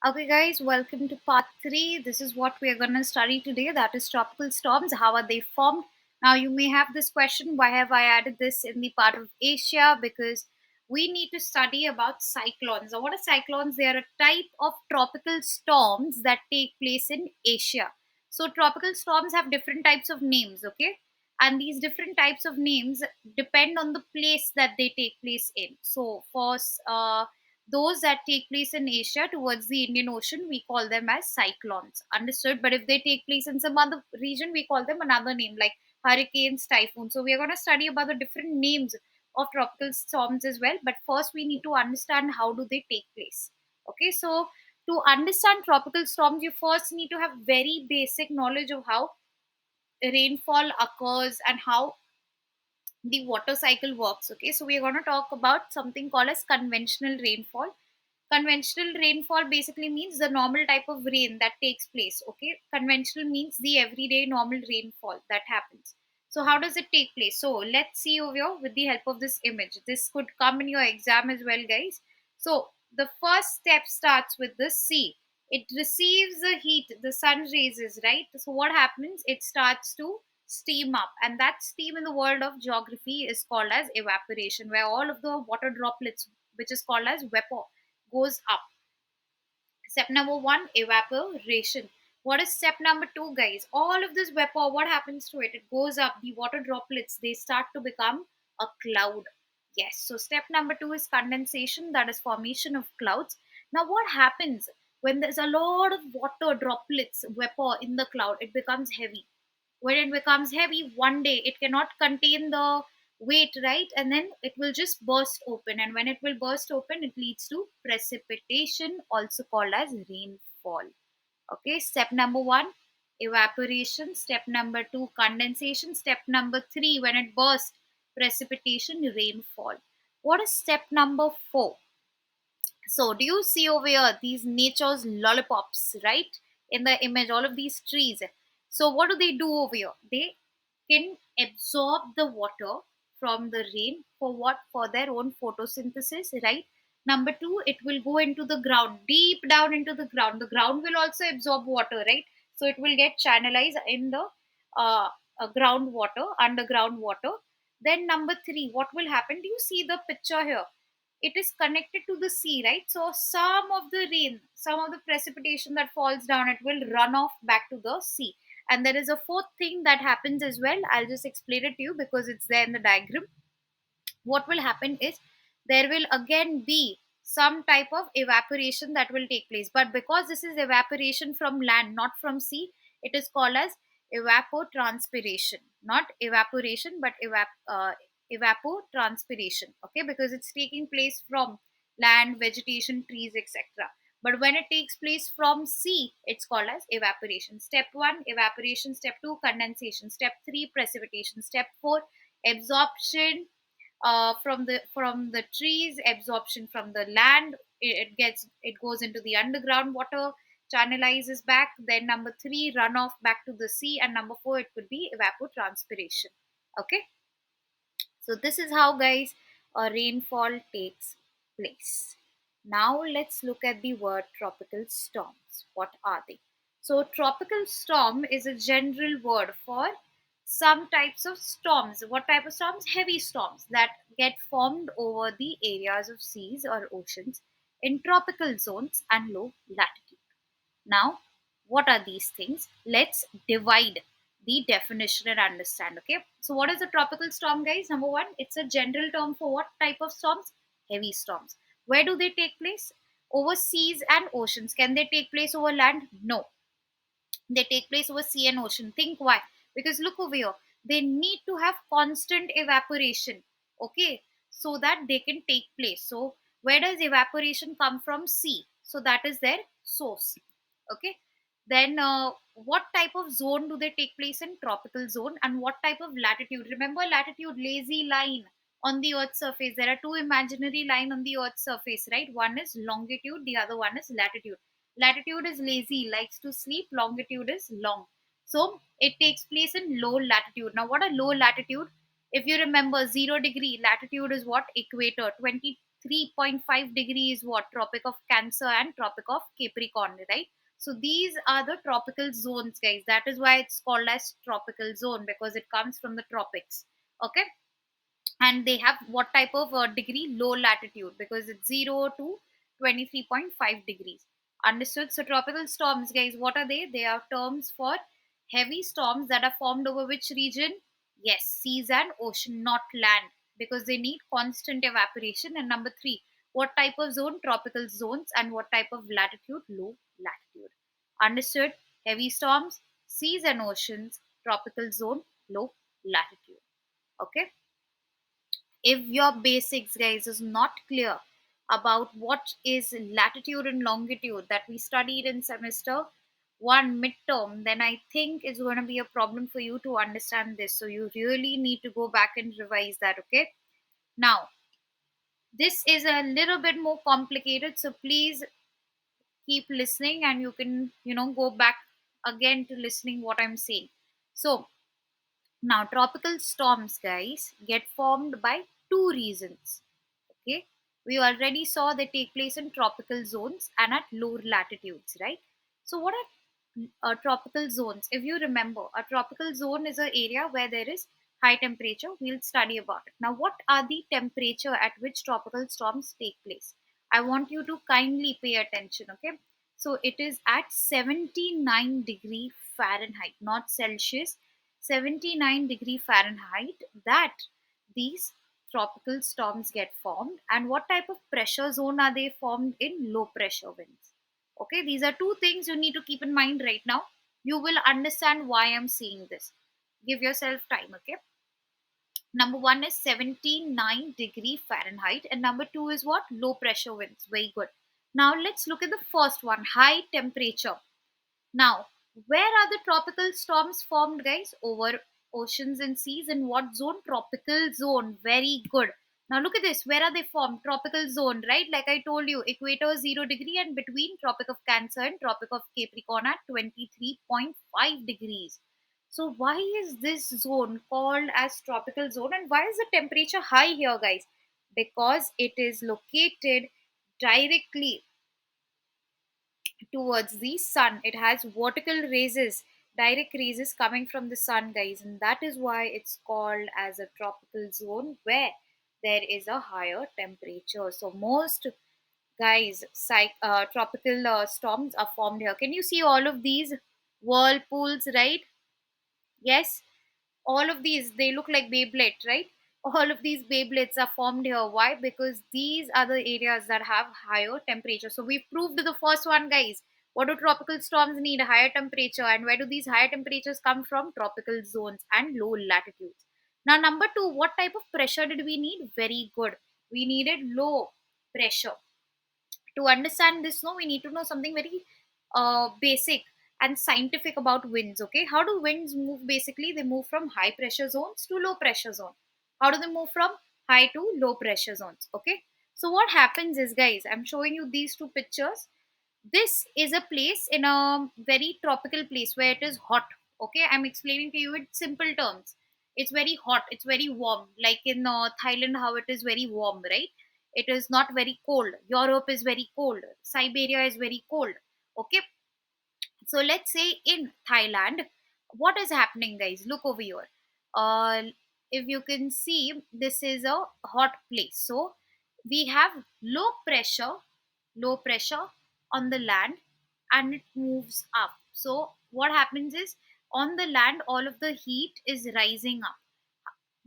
Okay, guys, welcome to part 3. This is what we are going to study today, that is tropical storms. How are they formed? Now, you may have this question, why have I added this in the part of Asia? Because we need to study about cyclones. Now, what are cyclones? They are a type of tropical storms that take place in Asia. So, tropical storms have different types of names, okay? And these different types of names depend on the place that they take place in. So, for those that take place in Asia towards the Indian Ocean, we call them as cyclones. Understood? But if they take place in some other region, we call them another name like hurricanes, typhoons. So we are going to study about the different names of tropical storms as well. But first, we need to understand how do they take place. Okay, so to understand tropical storms, you first need to have very basic knowledge of how rainfall occurs and how the water cycle works. Okay, so we're going to talk about something called as conventional rainfall. Conventional rainfall basically means the normal type of rain that takes place. Okay, conventional means the everyday normal rainfall that happens. So how does it take place? So let's see over here with the help of this image. This could come in your exam as well, guys. So the first step starts with the sea. It receives the heat the sun raises, right? So what happens? It starts to steam up, and that steam in the world of geography is called as evaporation, where all of the water droplets, which is called as vapor, goes up. Step number one, evaporation. What is step number two, guys? All of this vapor, what happens to it? It goes up. The water droplets, they start to become a cloud. Yes. So step number two is condensation, that is formation of clouds. Now, what happens when there's a lot of water droplets, vapor in the cloud? It becomes heavy. When it becomes heavy, one day it cannot contain the weight, right? And then it will just burst open, and when it will burst open, it leads to precipitation, also called as rainfall. Okay, step number one, evaporation. Step number two, condensation. Step number three, when it bursts, precipitation, rainfall. What is step number four? So, do you see over here these nature's lollipops, right? In the image, all of these trees. So, what do they do over here? They can absorb the water from the rain for what? For their own photosynthesis, right? Number two, it will go into the ground, deep down into the ground. The ground will also absorb water, right? So, it will get channelized in the groundwater, underground water. Then, number three, what will happen? Do you see the picture here? It is connected to the sea, right? So some of the rain, some of the precipitation that falls down, it will run off back to the sea. And there is a fourth thing that happens as well. I'll just explain it to you because it's there in the diagram. What will happen is there will again be some type of evaporation that will take place, but because this is evaporation from land, not from sea, it is called as evapotranspiration. Not evaporation, but evapotranspiration. Okay, because it's taking place from land, vegetation, trees, etc. But when it takes place from sea, it's called as evaporation. Step 1, evaporation. Step 2, condensation. Step 3, precipitation. Step 4, absorption from the trees, absorption from the land. It goes into the underground water, channelizes back. Then number 3, runoff back to the sea, and number 4, it could be evapotranspiration. Okay, so this is how, guys, a rainfall takes place. Now let's look at the word tropical storms. What are they? So tropical storm is a general word for some types of storms. What type of storms? Heavy storms that get formed over the areas of seas or oceans in tropical zones and low latitude. Now, what are these things? Let's divide the definition and understand. Okay, so what is a tropical storm, guys? Number one, it's a general term for what type of storms? Heavy storms. Where do they take place? Over seas and oceans. Can they take place over land? No, they take place over sea and ocean. Think why? Because look over here, they need to have constant evaporation, okay, so that they can take place. So where does evaporation come from? Sea. So that is their source. Okay, then what type of zone do they take place in? Tropical zone. And what type of latitude? Remember, latitude, lazy line on the earth's surface. There are two imaginary line on the earth's surface, right? One is longitude, the other one is latitude. Latitude is lazy, likes to sleep. Longitude is long. So it takes place in low latitude. Now, what are low latitude? If you remember, 0 degree latitude is what? Equator. 20 23.5 degree is what? Tropic of Cancer and Tropic of Capricorn, right? So these are the tropical zones, guys. That is why it's called as tropical zone, because it comes from the tropics. Okay. And they have what type of degree? Low latitude, because it's 0 to 23.5 degrees. Understood? So tropical storms, guys, what are they? They are terms for heavy storms that are formed over which region? Yes, seas and ocean, not land, because they need constant evaporation. And number 3, what type of zone? Tropical zones. And what type of latitude? Low latitude. Understood? Heavy storms, seas and oceans, tropical zone, low latitude. Okay. If your basics, guys, is not clear about what is latitude and longitude that we studied in semester 1 midterm, then I think it's going to be a problem for you to understand this. So you really need to go back and revise that. Okay. Now, this is a little bit more complicated, so please keep listening, and you can, go back again to listening what I'm saying. So now, tropical storms, guys, get formed by two reasons. Okay, we already saw they take place in tropical zones and at lower latitudes, right? So what are tropical zones? If you remember, a tropical zone is an area where there is high temperature. We'll study about it. Now, what are the temperature at which tropical storms take place? I want you to kindly pay attention. Okay, so it is at 79 degree Fahrenheit, not Celsius. 79 degree Fahrenheit, that these tropical storms get formed. And what type of pressure zone are they formed in? Low pressure winds. Okay, these are two things you need to keep in mind right now. You will understand why I'm saying this. Give yourself time. Okay, number 1 is 79 degree Fahrenheit, and number 2 is what? Low pressure winds. Very good. Now let's look at the first one, high temperature. Now, where are the tropical storms formed, guys? Over oceans and seas. In what zone? Tropical zone. Very good. Now, look at this. Where are they formed? Tropical zone, right? Like I told you, equator 0 degree, and between Tropic of Cancer and Tropic of Capricorn at 23.5 degrees. So, why is this zone called as tropical zone, and why is the temperature high here, guys? Because it is located directly towards the sun. It has vertical raises, direct raises coming from the sun, guys, and that is why it's called as a tropical zone where there is a higher temperature. So most, guys, tropical storms are formed here. Can you see all of these whirlpools, right? Yes, all of these, they look like Beyblade, right? All of these Beyblades are formed here. Why? Because these are the areas that have higher temperature. So we proved the first one, guys. What do tropical storms need? Higher temperature. And where do these higher temperatures come from? Tropical zones and low latitudes. Now, number 2, what type of pressure did we need? Very good. We needed low pressure. To understand this, no, we need to know something very basic and scientific about winds. Okay, how do winds move? Basically, they move from high pressure zones to low pressure zone. How do they move from high to low pressure zones? Okay, so what happens is, guys, I'm showing you these two pictures. This is a place in a very tropical place where it is hot. Okay, I'm explaining to you in simple terms. It's very hot, it's very warm, like in Thailand, how it is very warm, right? It is not very cold. Europe is very cold, Siberia is very cold. Okay, so let's say in Thailand, what is happening, guys? Look over here. uh, if you can see, this is a hot place. So we have low pressure on the land, and it moves up. So what happens is, on the land, all of the heat is rising up.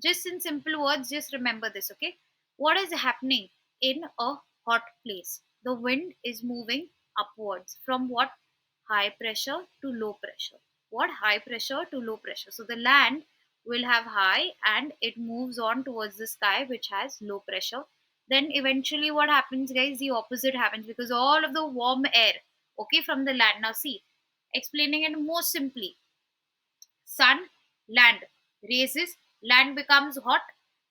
Just in simple words, just remember this. Okay, what is happening in a hot place? The wind is moving upwards from what? High pressure to low pressure. What? High pressure to low pressure. So the land will have high, and it moves on towards the sky, which has low pressure. Then eventually what happens, guys? The opposite happens, because all of the warm air, okay, from the land. Now see, explaining it more simply, sun, land raises, land becomes hot,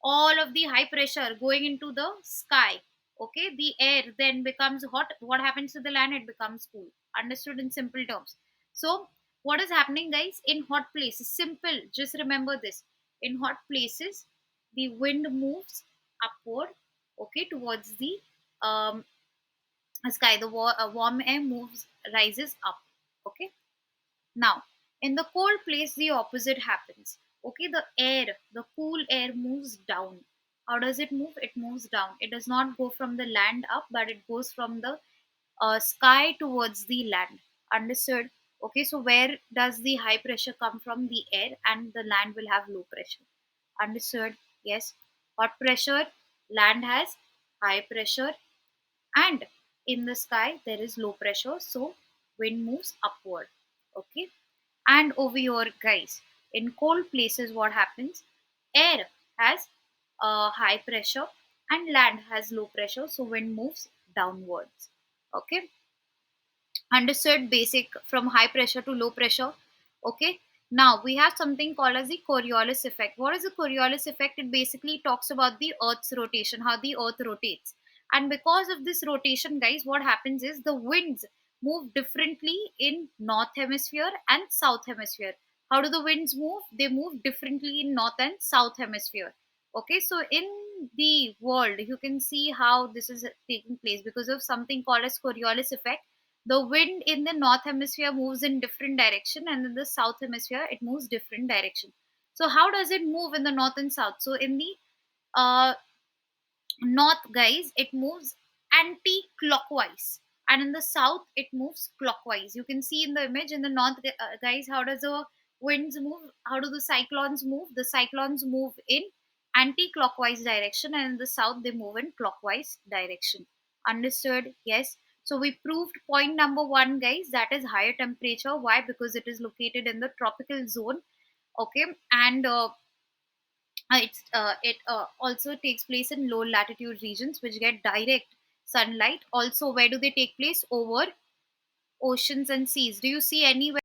all of the high pressure going into the sky. Okay, the air then becomes hot. What happens to the land? It becomes cool. Understood in simple terms. So what is happening, guys, in hot places? Simple, just remember this. In hot places, the wind moves upward, okay, towards the um, sky. The warm air moves, rises up. Okay. Now, in the cold place, the opposite happens. Okay, the cool air moves down. How does it move? It moves down. It does not go from the land up, but it goes from the sky towards the land. Understood? Okay, so where does the high pressure come from? The air, and the land will have low pressure. Understood? Yes. Hot pressure, land has high pressure, and in the sky there is low pressure, so wind moves upward. Okay, and over here, guys, in cold places, what happens? Air has high pressure and land has low pressure, so wind moves downwards. Okay, understood? Basic, from high pressure to low pressure. Okay, now we have something called as the Coriolis effect. What is the Coriolis effect? It basically talks about the earth's rotation, how the earth rotates. And because of this rotation, guys, what happens is the winds move differently in north hemisphere and south hemisphere. How do the winds move? They move differently in north and south hemisphere. Okay, so in the world you can see how this is taking place because of something called as Coriolis effect. The wind in the north hemisphere moves in different direction, and in the south hemisphere it moves different direction. So how does it move in the north and south? So in the uh, north, guys, it moves anti-clockwise, and in the south it moves clockwise. You can see in the image, in the north, guys, how does the winds move? How do the cyclones move? The cyclones move in anti-clockwise direction, and in the south they move in clockwise direction. Understood? Yes. So we proved point number one, guys, that is higher temperature. Why? Because it is located in the tropical zone. Okay, and it also takes place in low latitude regions which get direct sunlight. Also, where do they take place? Over oceans and seas. Do you see anywhere